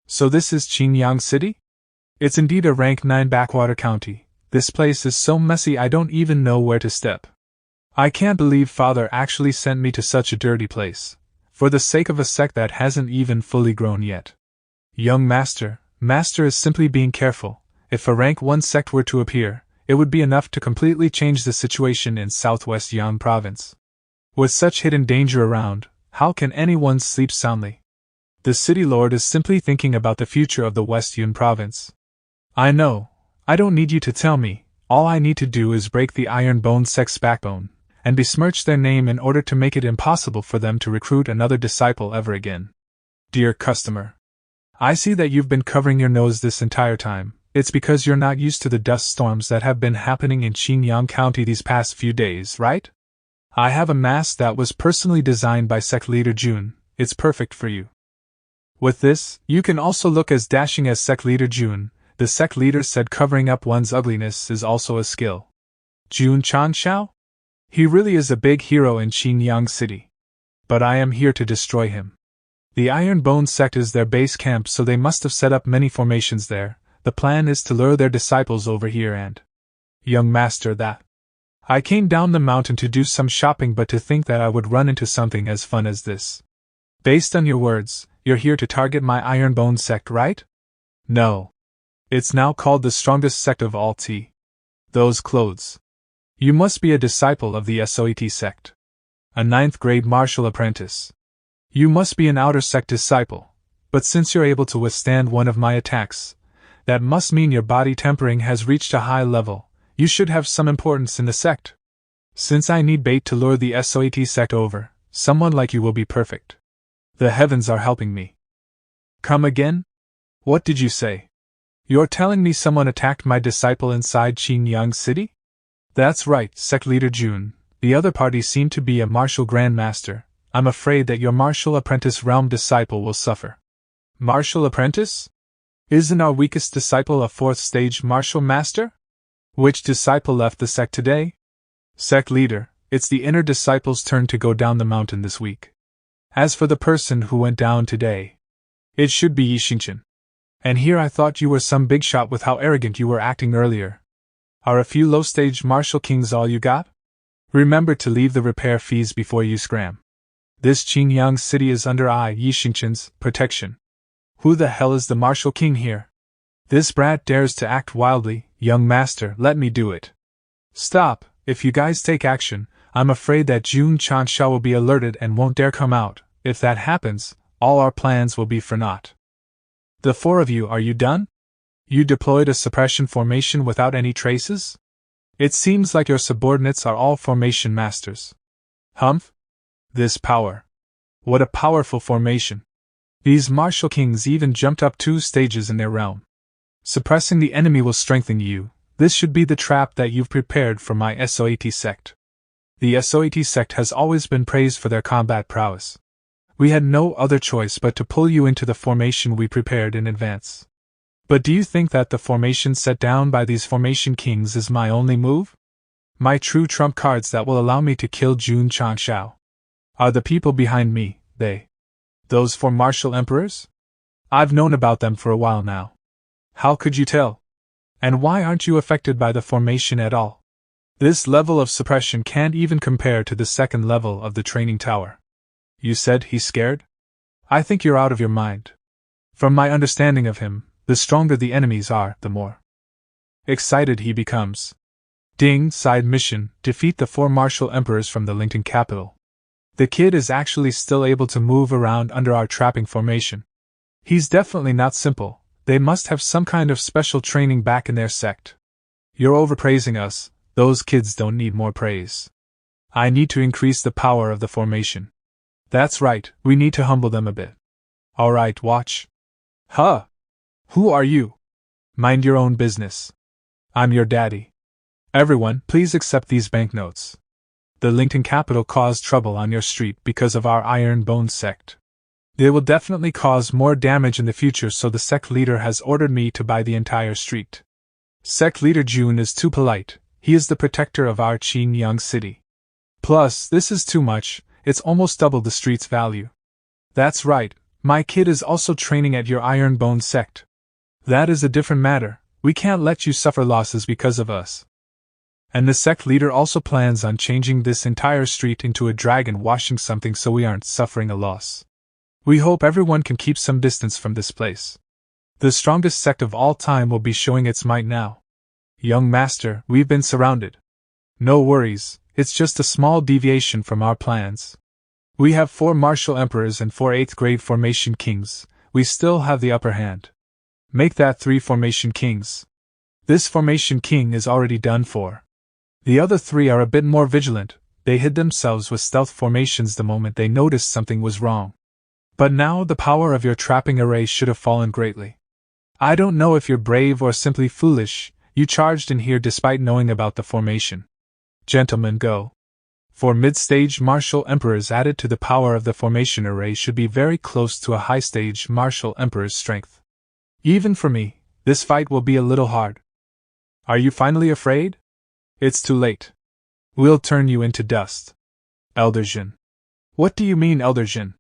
So this is ChangXiao City? It's indeed a rank 9 backwater county. This place is so messy I don't even know where to step. I can't believe Father actually sent me to such a dirty place, for the sake of a sect that hasn't even fully grown yet. Young Master is simply being careful. If a rank 1 sect were to appear, it would be enough to completely change the situation in southwest Yan province. With such hidden danger around, how can anyone sleep soundly? The city lord is simply thinking about the future of the West Yun province. I know. I don't need you to tell me. All I need to do is break the Iron Bone sect's backbone, and besmirch their name in order to make it impossible for them to recruit another disciple ever again. Dear customer, I see that you've been covering your nose this entire time. It's because you're not used to the dust storms that have been happening in ChangXiao County these past few days, right? I have a mask that was personally designed by Sect Leader June. It's perfect for you. With this, you can also look as dashing as Sect Leader June. The Sect Leader said covering up one's ugliness is also a skill. June ChangXiao? He really is a big hero in ChangXiao City. But I am here to destroy him. The Iron Bone sect is their base camp, so they must have set up many formations there. The plan is to lure their disciples over here and... Young Master, that... I came down the mountain to do some shopping, but to think that I would run into something as fun as this. Based on your words, you're here to target my Iron Bone sect, right? No. It's now called the strongest sect of all T. Those clothes. You must be a disciple of the SOET sect. A 9th grade martial apprentice. You must be an outer sect disciple, but since you're able to withstand one of my attacks, that must mean your body tempering has reached a high level. You should have some importance in the sect. Since I need bait to lure the SOET sect over, someone like you will be perfect. The heavens are helping me. Come again? What did you say? You're telling me someone attacked my disciple inside ChangXiao City? That's right, Sect Leader June. The other party seemed to be a martial grandmaster. I'm afraid that your martial apprentice realm disciple will suffer. Martial apprentice? Isn't our weakest disciple a 4th stage martial master? Which disciple left the sect today? Sect Leader, it's the inner disciple's turn to go down the mountain this week. As for the person who went down today, it should be Yixingchen. And here I thought you were some big shot with how arrogant you were acting earlier. Are a few low-stage martial kings all you got? Remember to leave the repair fees before you scram. This ChangXiao City is under Yixingchen's protection. Who the hell is the martial king here? This brat dares to act wildly. Young Master, let me do it. Stop. If you guys take action, I'm afraid that June ChangXiao will be alerted and won't dare come out. If that happens, all our plans will be for naught. The 4 of you, are you done? You deployed a suppression formation without any traces? It seems like your subordinates are all formation masters. Humph? This power. What a powerful formation. These martial kings even jumped up 2 stages in their realm. Suppressing the enemy will strengthen you. This should be the trap that you've prepared for my SOET sect. The SOET sect has always been praised for their combat prowess. We had no other choice but to pull you into the formation we prepared in advance. But do you think that the formation set down by these formation kings is my only move? My true trump cards that will allow me to kill June ChangXiao are the people behind me, those 4 martial emperors? I've known about them for a while now. How could you tell? And why aren't you affected by the formation at all? This level of suppression can't even compare to the 2nd level of the training tower. You said he's scared? I think you're out of your mind. From my understanding of him, the stronger the enemies are, the more excited he becomes. Ding, side mission, defeat the 4 martial emperors from the Lington capital. The kid is actually still able to move around under our trapping formation. He's definitely not simple. They must have some kind of special training back in their sect. You're overpraising us. Those kids don't need more praise. I need to increase the power of the formation. That's right, we need to humble them a bit. Alright, watch. Huh? Who are you? Mind your own business. I'm your daddy. Everyone, please accept these banknotes. The Lington capital caused trouble on your street because of our Iron Bone sect. They will definitely cause more damage in the future, so the sect leader has ordered me to buy the entire street. Sect Leader June is too polite. He is the protector of our ChangXiao City. Plus, this is too much. It's almost double the street's value. That's right, My kid is also training at your Iron Bone sect. That is a different matter. We can't let you suffer losses because of us. And the sect leader also plans on changing this entire street into a dragon washing something so we aren't suffering a loss. We hope everyone can keep some distance from this place. The strongest sect of all time will be showing its might now. Young master, we've been surrounded. No worries, it's just a small deviation from our plans. We have 4 martial emperors and 4 8th grade formation kings. We still have the upper hand. Make that 3 formation kings. This formation king is already done for. The other 3 are a bit more vigilant. They hid themselves with stealth formations the moment they noticed something was wrong. But now the power of your trapping array should have fallen greatly. I don't know if you're brave or simply foolish. You charged in here despite knowing about the formation. Gentlemen, go. For mid-stage martial emperors added to the power of the formation array should be very close to a high-stage martial emperor's strength. Even for me, this fight will be a little hard. Are you finally afraid? It's too late. We'll turn you into dust. Elder Jin. What do you mean, Elder Jin?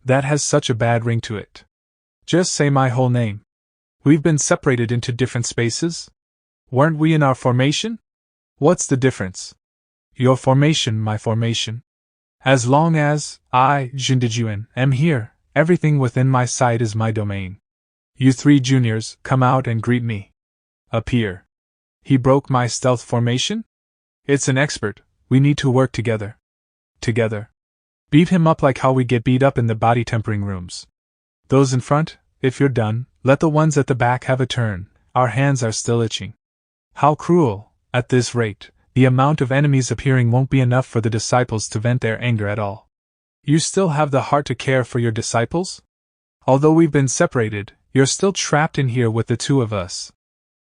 That has such a bad ring to it. Just say my whole name. We've been separated into different spaces? Weren't we in our formation? What's the difference? Your formation, my formation. As long as I, Jindijuan, am here, everything within my sight is my domain. You 3 juniors, come out and greet me. Appear. He broke my stealth formation? It's an expert, we need to work together. Together. Beat him up like how we get beat up in the body tempering rooms. Those in front, if you're done, let the ones at the back have a turn, our hands are still itching. How cruel, at this rate, the amount of enemies appearing won't be enough for the disciples to vent their anger at all. You still have the heart to care for your disciples? Although we've been separated, you're still trapped in here with the 2 of us.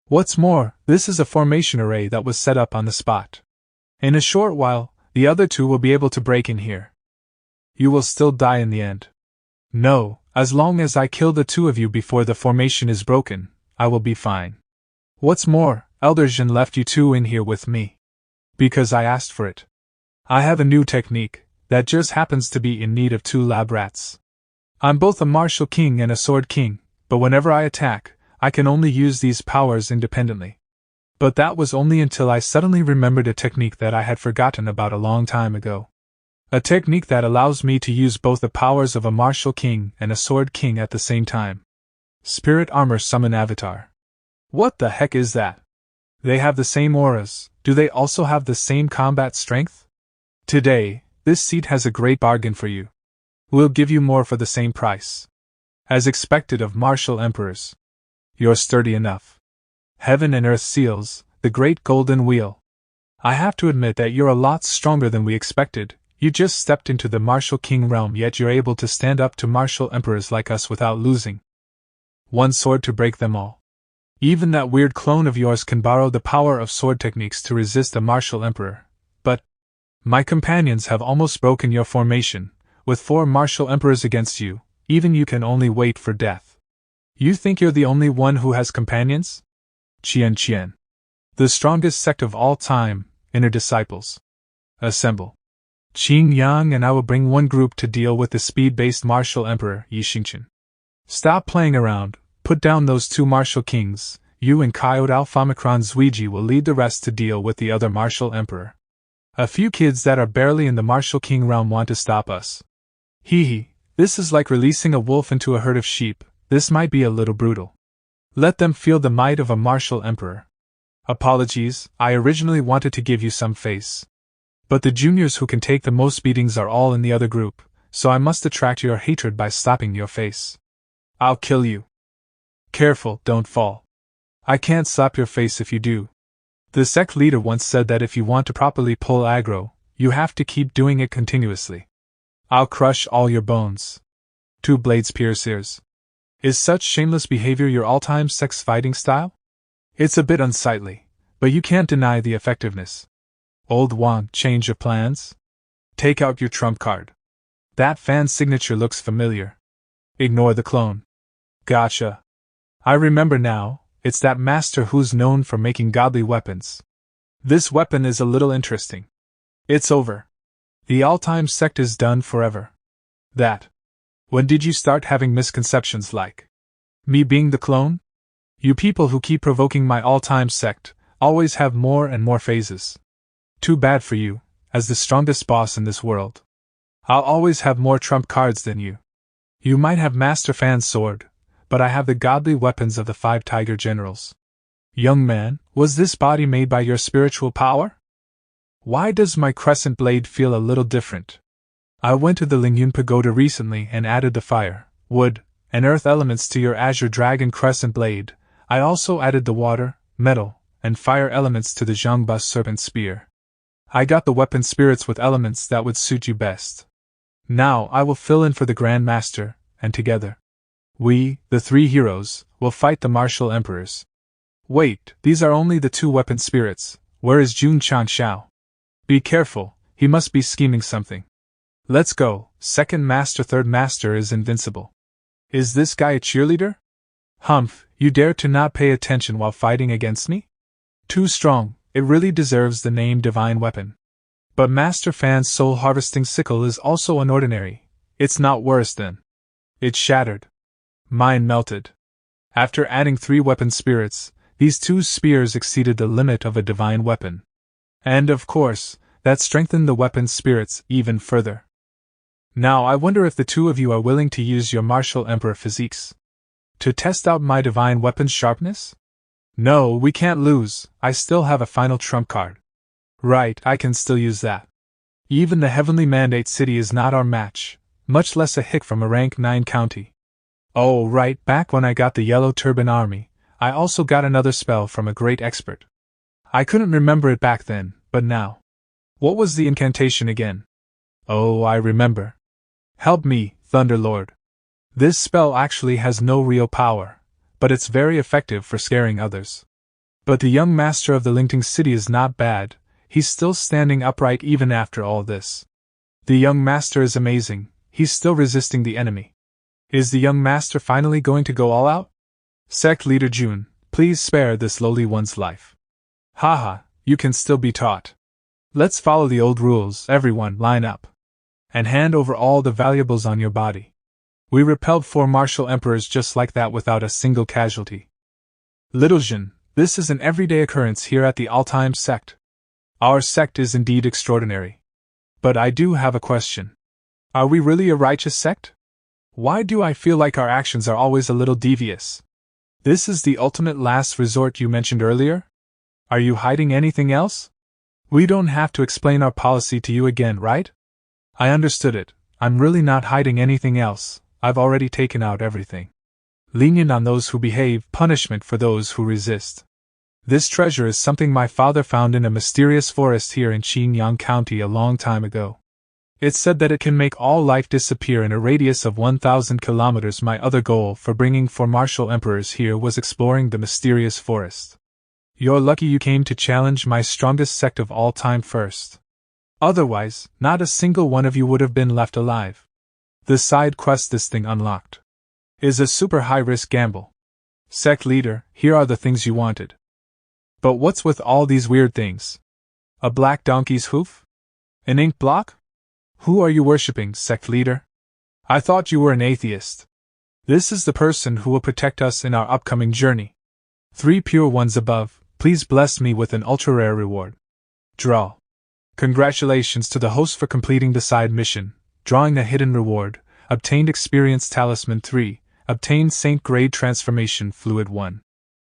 What's more, this is a formation array that was set up on the spot. In a short while, the other 2 will be able to break in here. You will still die in the end. No, as long as I kill the 2 of you before the formation is broken, I will be fine. What's more, Elder Jin left you 2 in here with me. Because I asked for it. I have a new technique, that just happens to be in need of 2 lab rats. I'm both a martial king and a sword king, but whenever I attack, I can only use these powers independently. But that was only until I suddenly remembered a technique that I had forgotten about a long time ago. A technique that allows me to use both the powers of a martial king and a sword king at the same time. Spirit Armor Summon Avatar. What the heck is that? They have the same auras, do they also have the same combat strength? Today, this seat has a great bargain for you. We'll give you more for the same price. As expected of martial emperors. You're sturdy enough. Heaven and Earth seals, the great golden wheel. I have to admit that you're a lot stronger than we expected. You just stepped into the martial king realm, yet you're able to stand up to martial emperors like us without losing. 1 sword to break them all. Even that weird clone of yours can borrow the power of sword techniques to resist a martial emperor. But my companions have almost broken your formation. With 4 martial emperors against you, even you can only wait for death. You think you're the only one who has companions? Qian. The strongest sect of all time, inner disciples. Assemble. Qing Yang and I will bring 1 group to deal with the speed-based martial emperor, Yi Xingqian. Stop playing around, put down those 2 martial kings, you and Coyote Alpha Omicron Zuiji will lead the rest to deal with the other martial emperor. A few kids that are barely in the martial king realm want to stop us. Hee, this is like releasing a wolf into a herd of sheep, this might be a little brutal. Let them feel the might of a martial emperor. Apologies, I originally wanted to give you some face. But the juniors who can take the most beatings are all in the other group, so I must attract your hatred by slapping your face. I'll kill you. Careful, don't fall. I can't slap your face if you do. The sect leader once said that if you want to properly pull aggro, you have to keep doing it continuously. I'll crush all your bones. 2 blades pierce ears. Is such shameless behavior your all-time sex fighting style? It's a bit unsightly, but you can't deny the effectiveness. Old Wang, change of plans? Take out your trump card. That fan's signature looks familiar. Ignore the clone. Gotcha. I remember now, it's that master who's known for making godly weapons. This weapon is a little interesting. It's over. The all-time sect is done forever. That. When did you start having misconceptions like me being the clone? You people who keep provoking my all-time sect always have more and more phases. Too bad for you, as the strongest boss in this world. I'll always have more trump cards than you. You might have Master Fan's sword, but I have the godly weapons of the 5 tiger generals. Young man, was this body made by your spiritual power? Why does my crescent blade feel a little different? I went to the Lingyun Pagoda recently and added the fire, wood, and earth elements to your azure dragon crescent blade. I also added the water, metal, and fire elements to the Zhongbus serpent spear. I got the weapon spirits with elements that would suit you best. Now I will fill in for the Grand Master, and together, we, the 3 heroes, will fight the martial emperors. Wait, these are only the 2 weapon spirits. Where is ChangXiao? Be careful, he must be scheming something. Let's go. Second master, third master is invincible. Is this guy a cheerleader? Humph, you dare to not pay attention while fighting against me? Too strong, it really deserves the name divine weapon. But Master Fan's soul harvesting sickle is also unordinary. It's not worse than. It shattered. Mine melted. After adding 3 weapon spirits, these 2 spears exceeded the limit of a divine weapon. And of course, that strengthened the weapon spirits even further. Now I wonder if the 2 of you are willing to use your martial emperor physiques to test out my divine weapon's sharpness? No, we can't lose. I still have a final trump card. Right, I can still use that. Even the Heavenly Mandate City is not our match, much less a hick from a rank 9 county. Oh, right, back when I got the Yellow Turban Army, I also got another spell from a great expert. I couldn't remember it back then, but now. What was the incantation again? Oh, I remember. Help me, Thunderlord. This spell actually has no real power, but it's very effective for scaring others. But the young master of the Lingting City is not bad. He's still standing upright even after all this. The young master is amazing. He's still resisting the enemy. Is the young master finally going to go all out? Sect Leader Jun, please spare this lowly one's life. Haha, you can still be taught. Let's follow the old rules. Everyone, line up. And hand over all the valuables on your body. We repelled 4 martial emperors just like that without a single casualty. Little Jin, this is an everyday occurrence here at the all-time sect. Our sect is indeed extraordinary. But I do have a question. Are we really a righteous sect? Why do I feel like our actions are always a little devious? This is the ultimate last resort you mentioned earlier? Are you hiding anything else? We don't have to explain our policy to you again, right? I understood it. I'm really not hiding anything else. I've already taken out everything. Lenient on those who behave, punishment for those who resist. This treasure is something my father found in a mysterious forest here in Xinjiang County a long time ago. It's said that it can make all life disappear in a radius of 1,000 kilometers. My other goal for bringing 4 martial emperors here was exploring the mysterious forest. You're lucky you came to challenge my strongest sect of all time first. Otherwise, not a single one of you would have been left alive. The side quest this thing unlocked is a super high-risk gamble. Sect Leader, here are the things you wanted. But what's with all these weird things? A black donkey's hoof? An ink block? Who are you worshipping, Sect Leader? I thought you were an atheist. This is the person who will protect us in our upcoming journey. 3 pure ones above, please bless me with an ultra-rare reward. Draw. Congratulations to the host for completing the side mission, drawing a hidden reward, obtained experience talisman 3, obtained saint grade transformation fluid 1.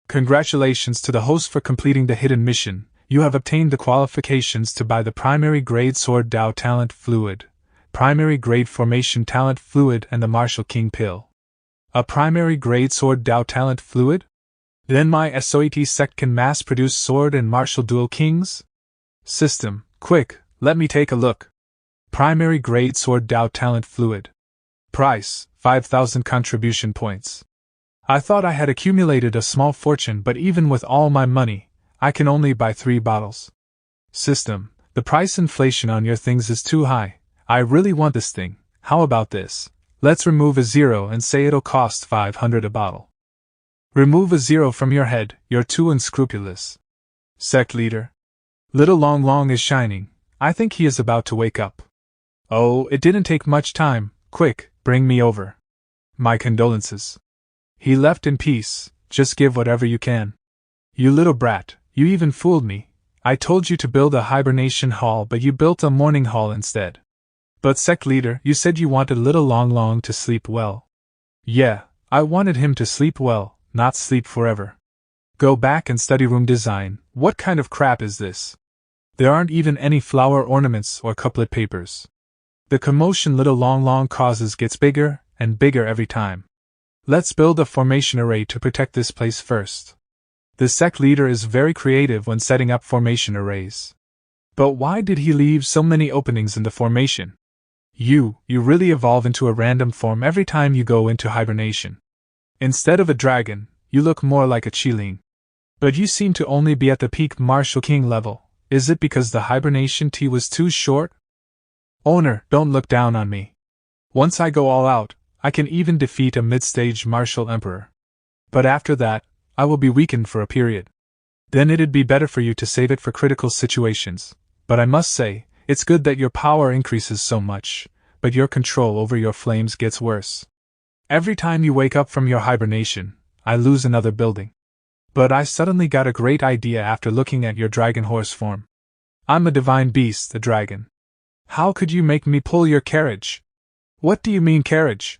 Congratulations to the host for completing the hidden mission. You have obtained the qualifications to buy the primary grade sword Dao talent fluid, primary grade formation talent fluid, and the martial king pill. A primary grade sword Dao talent fluid? Then my SOET sect can mass produce sword and martial dual kings? System, quick, let me take a look. Primary grade sword Dao talent fluid. Price, 5,000 contribution points. I thought I had accumulated a small fortune, but even with all my money, I can only buy 3 bottles. System, the price inflation on your things is too high. I really want this thing. How about this? Let's remove a 0 and say it'll cost 500 a bottle. Remove a 0 from your head, you're too unscrupulous. Sect Leader. Little Long Long is shining. I think he is about to wake up. Oh, it didn't take much time. Quick, Bring me over. My condolences. He left in peace, just give whatever you can. You little brat, you even fooled me. I told you to build a hibernation hall, but you built a morning hall instead. But Sect Leader, you said you wanted little Long Long to sleep well. Yeah, I wanted him to sleep well, not sleep forever. Go back and study room design. What kind of crap is this? There aren't even any flower ornaments or couplet papers. The commotion little Long Long causes gets bigger and bigger every time. Let's build a formation array to protect this place first. The Sect Leader is very creative when setting up formation arrays. But why did he leave so many openings in the formation? You really evolve into a random form every time you go into hibernation. Instead of a dragon, you look more like a chiling. But you seem to only be at the peak Marshal King level. Is it because the hibernation tea was too short? Owner, don't look down on me. Once I go all out, I can even defeat a mid-stage Marshal Emperor. But after that, I will be weakened for a period. Then it'd be better for you to save it for critical situations. But I must say, it's good that your power increases so much, but your control over your flames gets worse. Every time you wake up from your hibernation, I lose another building. But I suddenly got a great idea after looking at your dragon horse form. I'm a divine beast, a dragon. How could you make me pull your carriage? What do you mean carriage?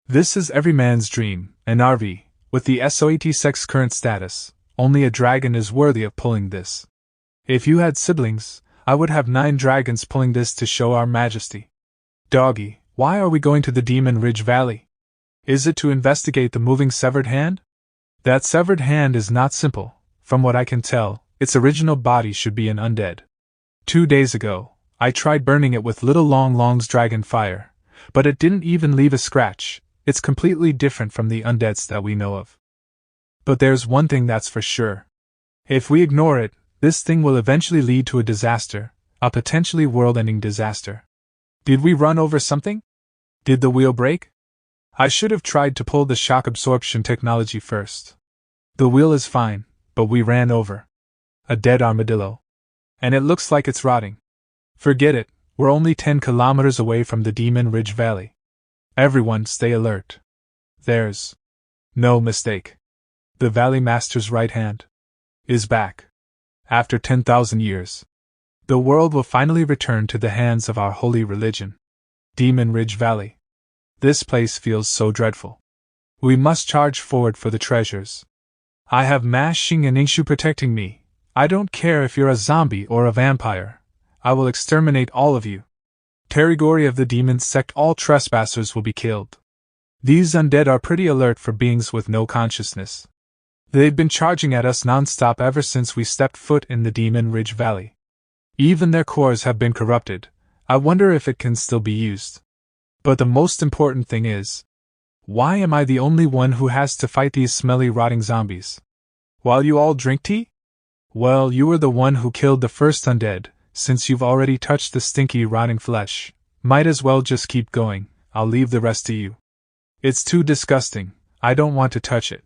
This is every man's dream, an RV, with the SOET6 current status. Only a dragon is worthy of pulling this. If you had siblings, I would have 9 dragons pulling this to show our majesty. Doggy, why are we going to the Demon Ridge Valley? Is it to investigate the moving severed hand? That severed hand is not simple. From what I can tell, its original body should be an undead. 2 days ago, I tried burning it with little Long Long's dragon fire, but it didn't even leave a scratch. It's completely different from the undeads that we know of. But there's one thing that's for sure. If we ignore it, this thing will eventually lead to a disaster, a potentially world-ending disaster. Did we run over something? Did the wheel break? I should have tried to pull the shock absorption technology first. The wheel is fine, but we ran over a dead armadillo. And it looks like it's rotting. Forget it, we're only 10 kilometers away from the Demon Ridge Valley. Everyone stay alert. There's no mistake. The Valley Master's right hand is back. After 10,000 years, the world will finally return to the hands of our holy religion. Demon Ridge Valley. This place feels so dreadful. We must charge forward for the treasures. I have Ma Xing and Ingshu protecting me. I don't care if you're a zombie or a vampire. I will exterminate all of you. Territory of the demon sect, all trespassers will be killed. These undead are pretty alert for beings with no consciousness. They've been charging at us non-stop ever since we stepped foot in the Demon Ridge Valley. Even their cores have been corrupted. I wonder if it can still be used. But the most important thing is, why am I the only one who has to fight these smelly rotting zombies? While you all drink tea? Well, you were the one who killed the first undead. Since you've already touched the stinky rotting flesh, might as well just keep going. I'll leave the rest to you. It's too disgusting. I don't want to touch it.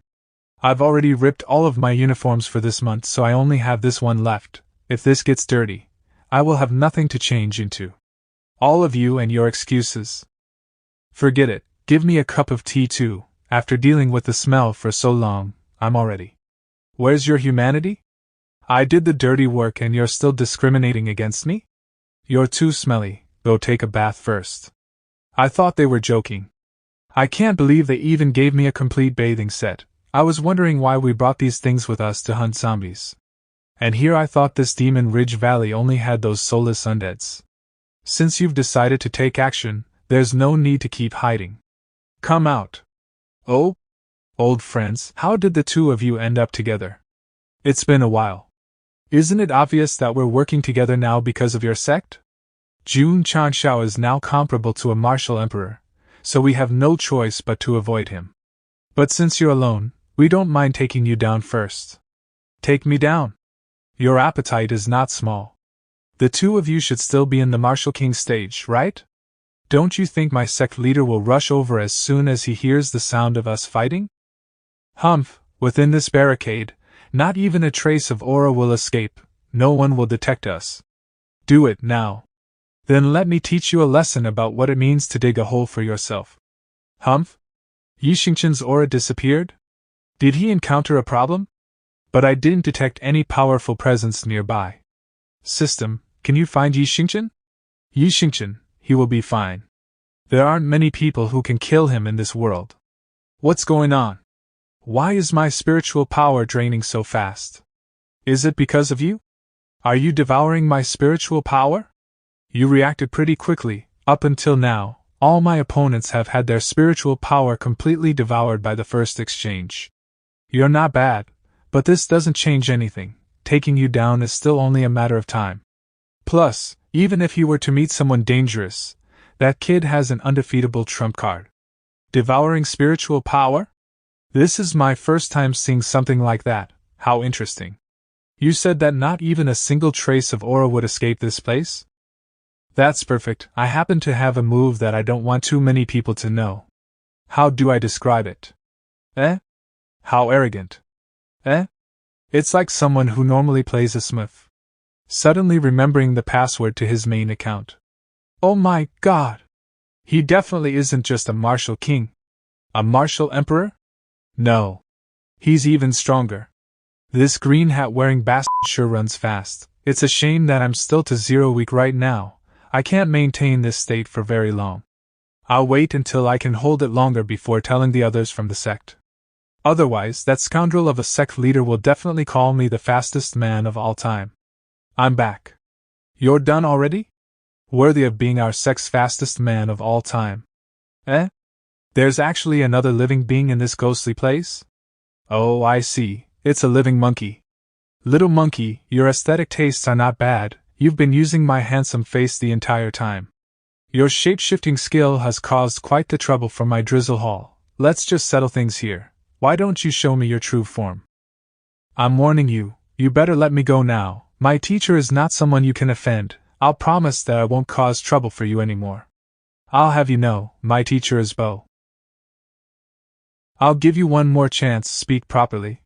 I've already ripped all of my uniforms for this month, so I only have this one left. If this gets dirty, I will have nothing to change into. All of you and your excuses. Forget it, give me a cup of tea too. After dealing with the smell for so long, I'm all ready. Where's your humanity? I did the dirty work and you're still discriminating against me? You're too smelly, go take a bath first. I thought they were joking. I can't believe they even gave me a complete bathing set. I was wondering why we brought these things with us to hunt zombies. And here I thought this Demon Ridge Valley only had those soulless undeads. Since you've decided to take action, there's no need to keep hiding. Come out. Oh? Old friends, how did the two of you end up together? It's been a while. Isn't it obvious that we're working together now because of your sect? ChangXiao is now comparable to a martial emperor, so we have no choice but to avoid him. But since you're alone, we don't mind taking you down first. Take me down. Your appetite is not small. The two of you should still be in the Marshal King stage, right? Don't you think my sect leader will rush over as soon as he hears the sound of us fighting? Humph, within this barricade, not even a trace of aura will escape, no one will detect us. Do it now. Then let me teach you a lesson about what it means to dig a hole for yourself. Humph? Yixingchen's aura disappeared? Did he encounter a problem? But I didn't detect any powerful presence nearby. System, can you find Yixingchen? Yixingchen, he will be fine. There aren't many people who can kill him in this world. What's going on? Why is my spiritual power draining so fast? Is it because of you? Are you devouring my spiritual power? You reacted pretty quickly. Up until now, all my opponents have had their spiritual power completely devoured by the first exchange. You're not bad, but this doesn't change anything. Taking you down is still only a matter of time. Plus, even if you were to meet someone dangerous, that kid has an undefeatable trump card. Devouring spiritual power? This is my first time seeing something like that. How interesting. You said that not even a single trace of aura would escape this place? That's perfect. I happen to have a move that I don't want too many people to know. How do I describe it? How arrogant. It's like someone who normally plays a smith, suddenly remembering the password to his main account. Oh my god! He definitely isn't just a martial king. A martial emperor? No. He's even stronger. This green hat wearing bastard sure runs fast. It's a shame that I'm still to 0 weak right now. I can't maintain this state for very long. I'll wait until I can hold it longer before telling the others from the sect. Otherwise, that scoundrel of a sect leader will definitely call me the fastest man of all time. I'm back. You're done already? Worthy of being our sect's fastest man of all time. There's actually another living being in this ghostly place? Oh, I see. It's a living monkey. Little monkey, your aesthetic tastes are not bad. You've been using my handsome face the entire time. Your shape-shifting skill has caused quite the trouble for my drizzle hall. Let's just settle things here. Why don't you show me your true form? I'm warning you, you better let me go now. My teacher is not someone you can offend. I'll promise that I won't cause trouble for you anymore. I'll have you know, my teacher is Bo. I'll give you one more chance to speak properly.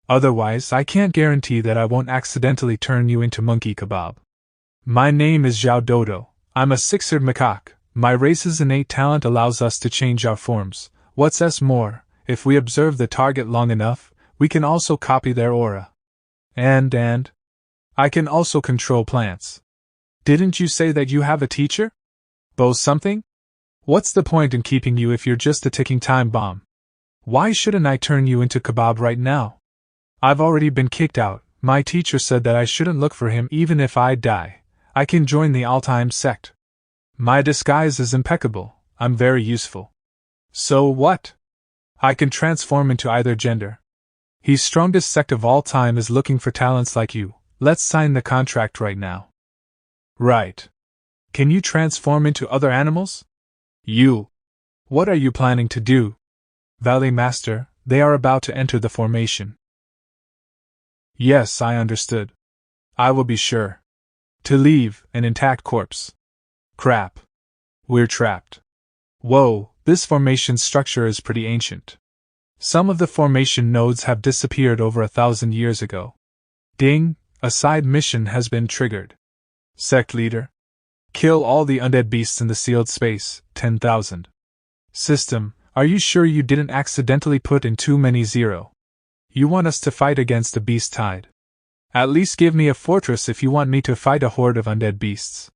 Otherwise, I can't guarantee that I won't accidentally turn you into monkey kebab. My name is Zhao Dodo. I'm a six-eared macaque. My race's innate talent allows us to change our forms. What's more, if we observe the target long enough, we can also copy their aura. And I can also control plants. Didn't you say that you have a teacher? Bo something? What's the point in keeping you if you're just a ticking time bomb? Why shouldn't I turn you into kebab right now? I've already been kicked out. My teacher said that I shouldn't look for him even if I die. I can join the all-time sect. My disguise is impeccable. I'm very useful. So what? I can transform into either gender. His strongest sect of all time is looking for talents like you. Let's sign the contract right now. Right. Can you transform into other animals? You. What are you planning to do? Valley Master, they are about to enter the formation. Yes, I understood. I will be sure to leave an intact corpse. Crap. We're trapped. Whoa, this formation structure is pretty ancient. Some of the formation nodes have disappeared over 1,000 years ago. Ding, a side mission has been triggered. Sect Leader. Kill all the undead beasts in the sealed space, 10,000. System, are you sure you didn't accidentally put in too many 0? You want us to fight against a beast tide. At least give me a fortress if you want me to fight a horde of undead beasts.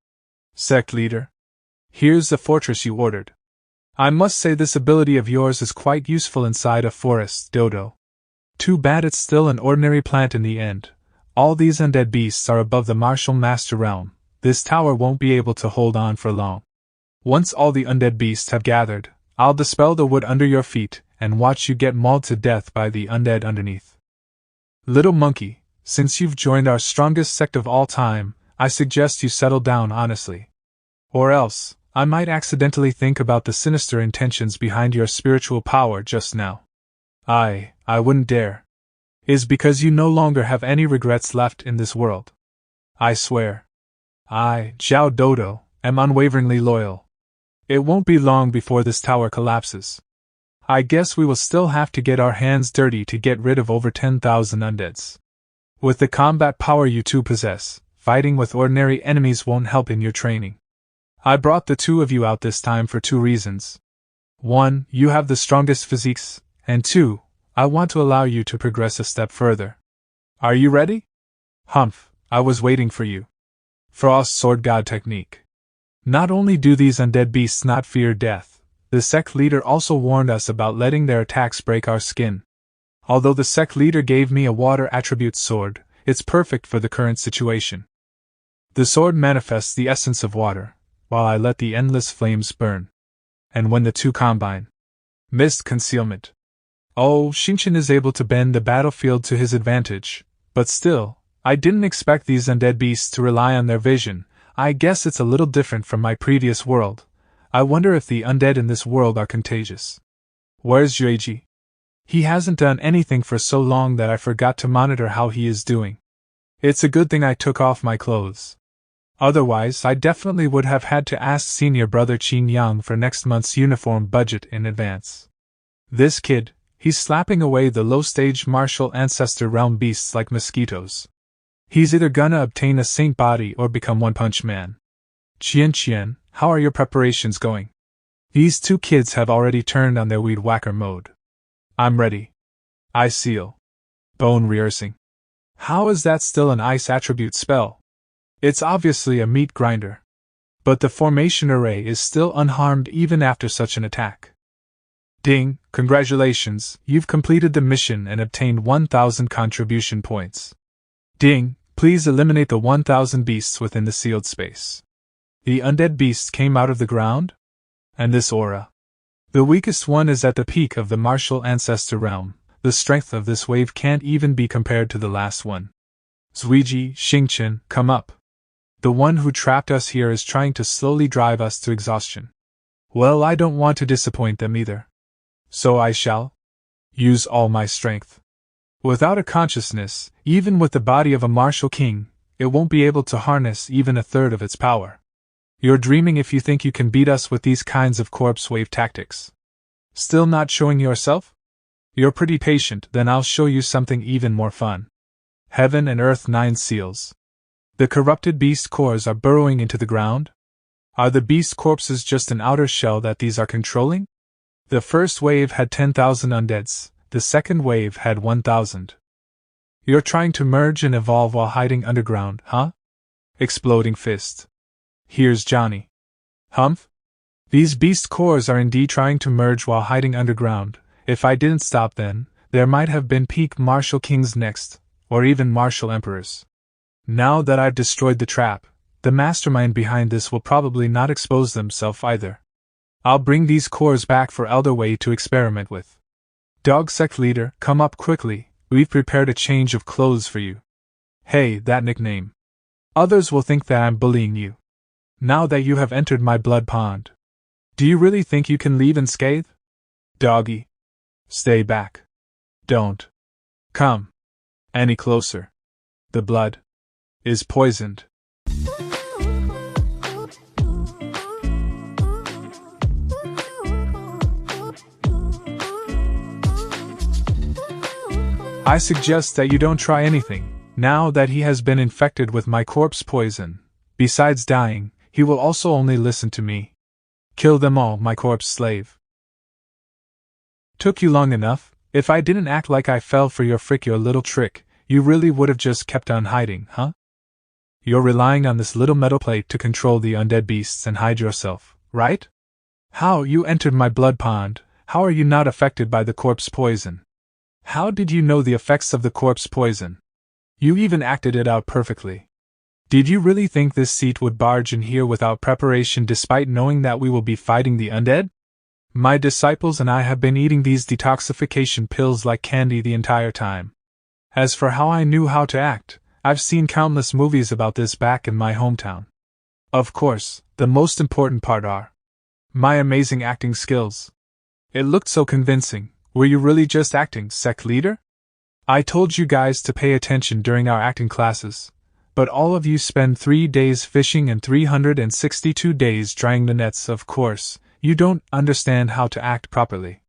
Sect Leader. Here's the fortress you ordered. I must say this ability of yours is quite useful inside a forest, Dodo. Too bad it's still an ordinary plant in the end. All these undead beasts are above the martial master realm. This tower won't be able to hold on for long. Once all the undead beasts have gathered, I'll dispel the wood under your feet and watch you get mauled to death by the undead underneath. Little monkey, since you've joined our strongest sect of all time, I suggest you settle down honestly. Or else, I might accidentally think about the sinister intentions behind your spiritual power just now. I wouldn't dare. Is because you no longer have any regrets left in this world. I swear. I, Zhao Dodo, am unwaveringly loyal. It won't be long before this tower collapses. I guess we will still have to get our hands dirty to get rid of over 10,000 undeads. With the combat power you two possess, fighting with ordinary enemies won't help in your training. I brought the two of you out this time for 2 reasons. 1. You have the strongest physiques, and 2. I want to allow you to progress a step further. Are you ready? Humph, I was waiting for you. Frost Sword God Technique. Not only do these undead beasts not fear death, the sect leader also warned us about letting their attacks break our skin. Although the sect leader gave me a water attribute sword, it's perfect for the current situation. The sword manifests the essence of water, while I let the endless flames burn. And when the two combine, mist concealment. Oh, Xingqian is able to bend the battlefield to his advantage, but still, I didn't expect these undead beasts to rely on their vision. I guess it's a little different from my previous world. I wonder if the undead in this world are contagious. Where's Jueji? He hasn't done anything for so long that I forgot to monitor how he is doing. It's a good thing I took off my clothes. Otherwise, I definitely would have had to ask senior brother Qin Yang for next month's uniform budget in advance. This kid, he's slapping away the low-stage martial ancestor realm beasts like mosquitoes. He's either gonna obtain a saint body or become One Punch Man. Qian, how are your preparations going? These two kids have already turned on their weed whacker mode. I'm ready. I seal. Bone rehearsing. How is that still an ice attribute spell? It's obviously a meat grinder. But the formation array is still unharmed even after such an attack. Ding, congratulations, you've completed the mission and obtained 1,000 contribution points. Ding, please eliminate the 1,000 beasts within the sealed space. The undead beasts came out of the ground? And this aura. The weakest one is at the peak of the martial ancestor realm. The strength of this wave can't even be compared to the last one. Zuiji, Xingqian, come up. The one who trapped us here is trying to slowly drive us to exhaustion. Well, I don't want to disappoint them either. So I shall use all my strength. Without a consciousness, even with the body of a martial king, it won't be able to harness even a third of its power. You're dreaming if you think you can beat us with these kinds of corpse wave tactics. Still not showing yourself? You're pretty patient, then I'll show you something even more fun. Heaven and Earth 9 seals. The corrupted beast cores are burrowing into the ground? Are the beast corpses just an outer shell that these are controlling? The first wave had 10,000 undeads, the second wave had 1,000. You're trying to merge and evolve while hiding underground, huh? Exploding fist. Here's Johnny. Humph? These beast cores are indeed trying to merge while hiding underground. If I didn't stop then, there might have been peak martial kings next, or even martial emperors. Now that I've destroyed the trap, the mastermind behind this will probably not expose themselves either. I'll bring these cores back for Elder Wei to experiment with. Dog Sect Leader, come up quickly, we've prepared a change of clothes for you. Hey, that nickname. Others will think that I'm bullying you. Now that you have entered my blood pond. Do you really think you can leave unscathed? Doggy. Stay back. Don't come any closer. The blood is poisoned. I suggest that you don't try anything, now that he has been infected with my corpse poison. Besides dying, he will also only listen to me. Kill them all, my corpse slave. Took you long enough. If I didn't act like I fell for your little trick, you really would have just kept on hiding, huh? You're relying on this little metal plate to control the undead beasts and hide yourself, right? How you entered my blood pond? How are you not affected by the corpse poison? How did you know the effects of the corpse poison? You even acted it out perfectly. Did you really think this seat would barge in here without preparation despite knowing that we will be fighting the undead? My disciples and I have been eating these detoxification pills like candy the entire time. As for how I knew how to act, I've seen countless movies about this back in my hometown. Of course, the most important part are my amazing acting skills. It looked so convincing. Were you really just acting, Sect Leader? I told you guys to pay attention during our acting classes, but all of you spend 3 days fishing and 362 days drying the nets. Of course, you don't understand how to act properly.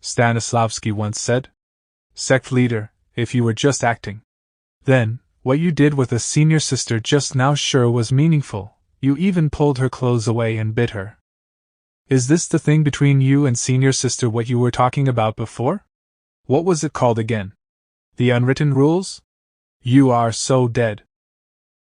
Stanislavski once said. Sect Leader, if you were just acting, then what you did with a senior sister just now sure was meaningful. You even pulled her clothes away and bit her. Is this the thing between you and senior sister what you were talking about before? What was it called again? The unwritten rules? You are so dead.